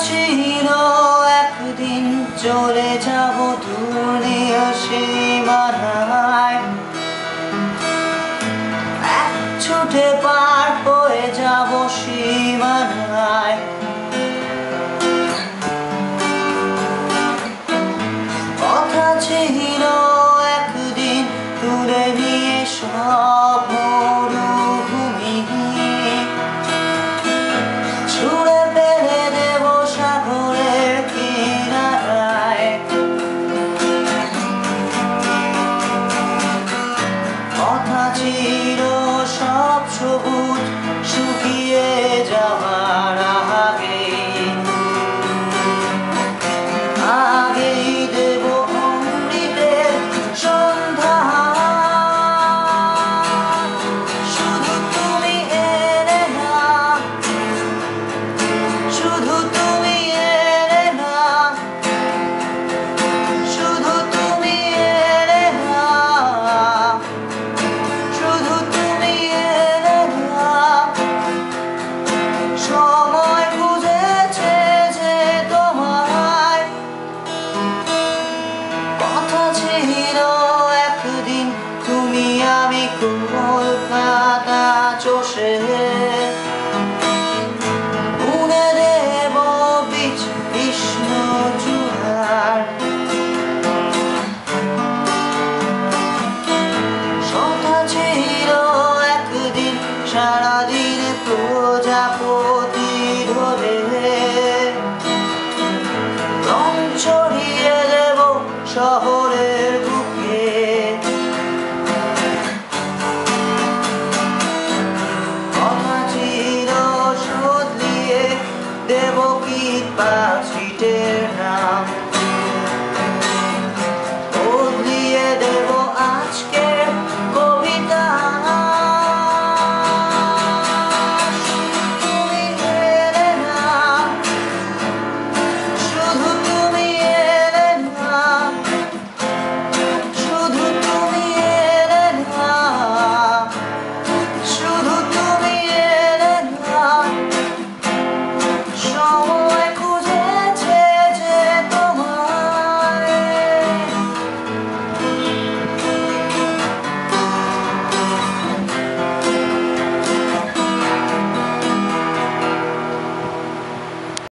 ছিল একদিন চলে যাব দুনিয়া সীমানায়, এক ছুটে পার হয়ে যাব সীমানায়। কথা ছিল একদিন তুলে নিয়ে সব মরুভূমি, ছুঁড়ে ফেলে দেব সাগরের কিনারায়। কথা ছিল সব সবুজ শুকিয়ে যাওয়ার আগেই দেব অমৃতের সন্ধান। শুধু তুমি এলে না, শুধু তুমি এলে না, শুধু তুমি এলে না, শুধু তুমি এলে না। সময় খুঁজেছে যে তোমায়, কথা ছিল একদিন তুমি আমি কলকাতা চষে বুনে দেব বীজ কৃষ্ণ চূড়ার। কথা ছিল একদিন সারা